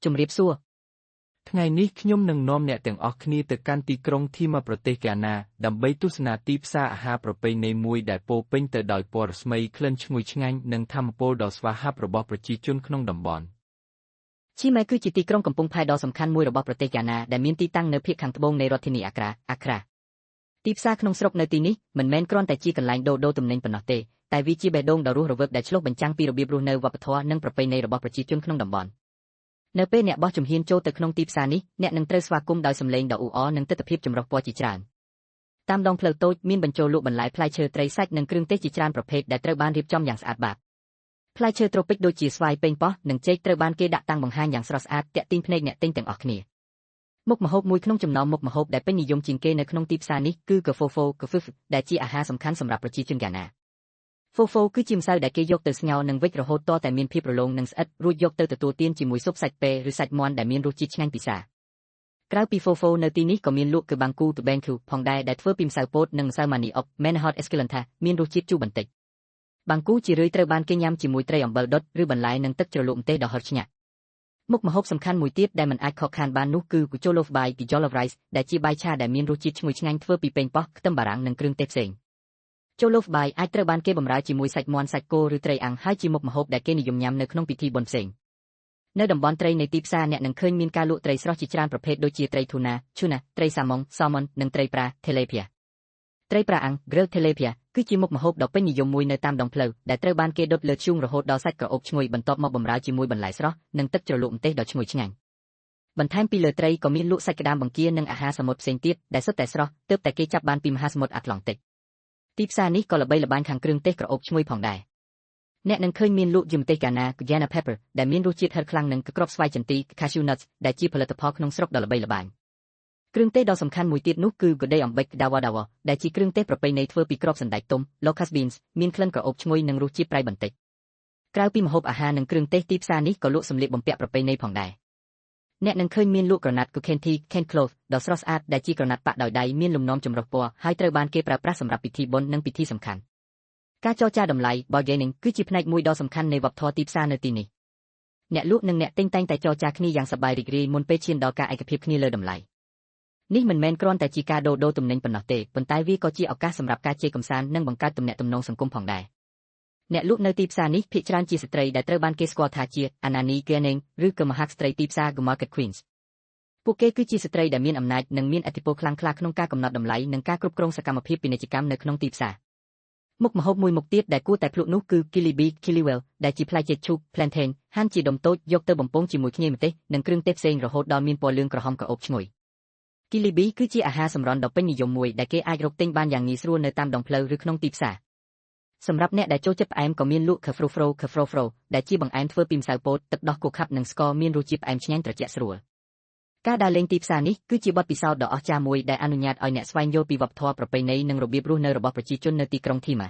ជំរាបសួរថ្ងៃនេះខ្ញុំនឹងនាំអ្នកទាំងអស់គ្នាទៅកាន់ទីក្រុងធីម៉ាប្រទេសហ្គាណាដើម្បីទស្សនាទីផ្សារអាហារប្រពៃណីមួយដែលពោរពេញទៅដោយពណ៌រស្មីក្លិនឈ្ងុយឆ្ងាញ់និងថាមពលដ៏ស្វាហាប់របស់ប្រជាជនក្នុងតំបន់ឈីម៉ែគឺជាទីក្រុងកំពង់ផែដ៏សំខាន់មួយរបស់ប្រទេសហ្គាណាដែលមានទីតាំងនៅភាគខាងត្បូងនៃរដ្ឋធានីអាក្រាទីផ្សារក្នុងស្រុកនៅទីនេះមិនមែនគ្រាន់តែជាកន្លែងដូរទំនិញប៉ុណ្ណោះទេតែវាជាបេះដូងដ៏រស់រវើកដែលឆ្លុះបញ្ចាំងពីរបៀបរស់នៅវប្បធម៌និងប្រពៃណីរបស់ប្រជាជនក្នុងតំបន់នៅពេលអ្នកបោះជំហានចូលទៅក្នុងទីផ្សារនេះអ្នកនឹងត្រូវស្វាគមន៍ដោយសំឡេងដ៏អ៊ូអរនិងទិដ្ឋភាពចម្រុះពណ៌ជាច្រើនតាមដងផ្លូវតូចមានបញ្ចូលលក់បន្លែផ្លែឈើត្រីសាច់និងគ្រឿងទេសជាច្រើនប្រភេទដែលត្រូវបានរៀបចំយ៉ាងស្អាតបាតផ្លែឈើត្រូពិកដូចជាស្វាយប៉េងប៉ោះនិងចេកត្រូវបានគេដាក់តាំងបង្ហាញយ៉ាងស្រស់ស្អាតទាក់ទាញភ្នែកអ្នកទិញទាំងអស់គ្នាមុខម្ហូបមួយក្នុងចំណោមមុខម្ហូបដែលពេញនិយមជាងគេនៅក្នុងទីផ្សារនេះគឺកាហ្វូដែលជាអាហារសំខាន់សម្រាប់ប្រជាជនហ្គាណាហ្វូគឺជាម្សៅដែលគេយកទៅស្ងោរនិងវេចរហូតទាល់តែមានភាពរលោងនិងស្អិតរួចយកទៅទទួលទានជាមួយស៊ុបសាច់ពេលឬសាច់មាន់ដែលមានរសជាតិឆ្ងាញ់ពិសាក្រៅពីហ្វូនៅទីនេះក៏មានលក់គឺបាំងគូផងដែរដែលធ្វើពីម្សៅពោតនិងម្សៅម៉ានីអុក Menahot Esculenta មានរសជាតិជូរបន្តិចបាំងគូជារឿយត្រូវបានគេញ៉ាំជាមួយត្រីអំបិលដុតឬបន្លែនិងទឹកជ្រលក់ម្ទេសដ៏ហឹរឆ្ងាញ់មុខម្ហូបសំខាន់មួយទៀតដែលមិនអាចខកខានបាននោះគឺ Jollof Rice ដែលជាបាយឆាដែលមានរសជាតិឈ្ងុយឆ្ងាញ់ធ្វើពីប៉េងប៉ោះខ្ទឹមបារាំងនិងគ្រឿងទេសផ្សេងJollof Riceអាចត្រូវបានគេបម្រើជាមួយសាច់មាន់សាច់គោឬត្រីអាំងហើយជាមុខម្ហូបដែលគេនិយមញ៉ាំនៅក្នុងពិធីបុណ្យផ្សេងនៅតំបន់ត្រីនៃទីផ្សារអ្នកនឹងឃើញមានការលក់ត្រីស្រស់ជាច្រើនប្រភេទដូចជាត្រីធូណា ត្រីសាម៉ុង Salmon និងត្រីប្រា Tilapia ត្រីប្រាអាំង Grilled Tilapia គឺជាមុខម្ហូបដ៏ពេញនិយមមួយនៅតាមដងផ្លូវដែលត្រូវបានគេដុតលើធ្យូងរហូតដល់សាច់ក្រអូបឈ្ងុយបន្ទាប់មកបម្រើជាមួយបន្លែស្រស់និងទឹកជ្រលក់ម្ទេសដ៏ឈ្ងុយឆ្ងាញ់បន្ថែមពីលើត្រីក៏មានលក់សាច់ក្តាមបង្គានិងអាហារសមុទ្រផ្សេងទៀតដែលសុទ្ធតែស្រស់ទើបតែគេចាប់បានពីមហាសមុទ្រអាត្លង់តិកទីផ្សារនេះក៏ល្បីល្បាញខាងគ្រឿងទេសក្រអូបឈ្ងុយផងដែរអ្នកនឹងឃើញមានលក់យំទេសហ្គាណា Guyana Pepper ដែលមានរសជាតិហឹរខ្លាំងនិងគ្រាប់ស្វាយចន្ទី Cashew Nuts ដែលជាផលិតផលក្នុងស្រុកដ៏ល្បីល្បាញគ្រឿងទេសដ៏សំខាន់មួយទៀតនោះគឺក្ដីអំបិច Dawa ដែលជាគ្រឿងទេសប្រពៃណីធ្វើពីគ្រាប់សណ្តែកទុំ Locust Beans មានក្លិនក្រអូបឈ្ងុយនិងរសជាតិប្រៃបន្តិចក្រៅពីម្ហូបអាហារនិងគ្រឿងទេសទីផ្សារនេះក៏លក់សម្លៀកបំពាក់ប្រពៃណីផងដែរអ្នកនឹងឃើញមានលក់ក្រណាត់ Kukenti Cane Cloth ដ៏ស្រស់ស្អាតដែលជាក្រណាត់ប៉ាក់ដោយដៃមានលំនាំចម្រុះពណ៌ហើយត្រូវបានគេប្រើប្រាស់សម្រាប់ពិធីបុណ្យនិងពិធីសំខាន់ការចរចាតម្លៃ Bargaining គឺជាផ្នែកមួយដ៏សំខាន់នៃវប្បធម៌ទីផ្សារនៅទីនេះអ្នកលក់និងអ្នកទិញតែងតែចរចាគ្នាយ៉ាងសប្បាយរីករាយមុនពេលឈានដល់ការឯកភាពគ្នាលើតម្លៃនេះមិនមែនគ្រាន់តែជាការដូរទំនិញប៉ុណ្ណោះទេប៉ុន្តែវាក៏ជាឱកាសសម្រាប់ការជែកកម្សាន្តនិងបង្កើតទំនាក់ទំនងសង្គមផងដែរអ្នកលក់នៅទីផ្សារនេះភាគច្រើនជាស្ត្រីដែលត្រូវបានគេស្គាល់ថាជា Anani Gaining ឬក៏មហាស្ត្រីទីផ្សារ Market Queens ពួកគេគឺជាស្ត្រីដែលមានអំណាចនិងមានឥទ្ធិពលខ្លាំងក្លាក្នុងការកំណត់តម្លៃនិងការគ្រប់គ្រងសកម្មភាពពាណិជ្ជកម្មនៅក្នុងទីផ្សារមុខម្ហូបមួយមុខទៀតដែលគួរតែភ្លក់នោះគឺ Kiliwell ដែលជាផ្លែចេកឈូក Plantain ហាន់ជាដុំតូចយកទៅបំពងជាមួយខ្ញីម្ទេសនិងគ្រឿងទេសផ្សេងរហូតដល់មានពណ៌លឿងក្រហមក្រអូបឈ្ងុយ Kilibi គឺជាអាហារសម្រន់ដ៏ពេញនិយមមួយដែលគេអាចរកទិញបានយ៉ាងងាយស្រួលនៅតាមដងផ្លូវឬក្នុងទីផ្សារសម្រាប់អ្នកដែលចូលចិត្តផ្អែមក៏មានលក់ Kafrofro ដែលជាបង្អែមធ្វើពីម្សៅពោតទឹកដោះគោខាប់និងស្ករមានរសជាតិផ្អែមឆ្ងាញ់ត្រជាក់ស្រួលការដើរលេងទីផ្សារនេះគឺជាបទពិសោធន៍ដ៏អស្ចារ្យមួយដែលអនុញ្ញាតឲ្យអ្នកស្វែងយល់ពីវប្បធម៌ប្រពៃណីនិងរបៀបរស់នៅរបស់ប្រជាជននៅទីក្រុងធីម៉ា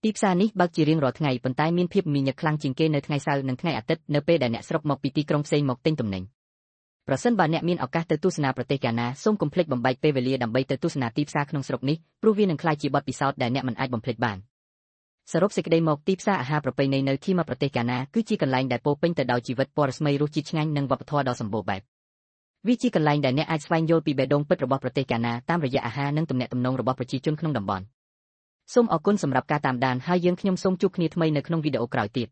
ទីផ្សារនេះបើកជារៀងរាល់ថ្ងៃប៉ុន្តែមានភាពមមាញឹកខ្លាំងជាងគេនៅថ្ងៃសៅរ៍និងថ្ងៃអាទិត្យនៅពេលដែលអ្នកស្រុកមកពីទីក្រុងផ្សេងមកទិញទំនិញប្រសិនបើអ្នកមានឱកាសទៅទស្សនាប្រទេសហ្គាណាសូមកុំភ្លេចបំបែកពេលវេលាដើម្បីទៅទស្សនាទីផ្សារក្នុងស្រុកនេះព្រោះវានឹងក្លាយជាបទពិសោធន៍ដែលអ្នកមិនអាចបំភ្លេចបានសរុបសេចក្តីមកទីផ្សារអាហារប្រពៃណីនៅធីម៉ាប្រទេសហ្គាណាគឺជាកន្លែងដែលពោរពេញទៅដោយជីវិតពណ៌រស្មីរសជាតិឆ្ងាញ់និងវប្បធម៌ដ៏សម្បូរបែបវាជាកន្លែងដែលអ្នកអាចស្វែងយល់ពីបេះដូងពិតរបស់ប្រទេសហ្គាណាតាមរយៈអាហារនិងទំនាក់ទំនងរបស់ប្រជាជនក្នុងតំបន់សូមអរគុណសម្រាប់ការតាមដានហើយយើងខ្ញុំសូមជួបគ្នាថ្មីនៅក្នុងវីដេអូក្រោយទៀត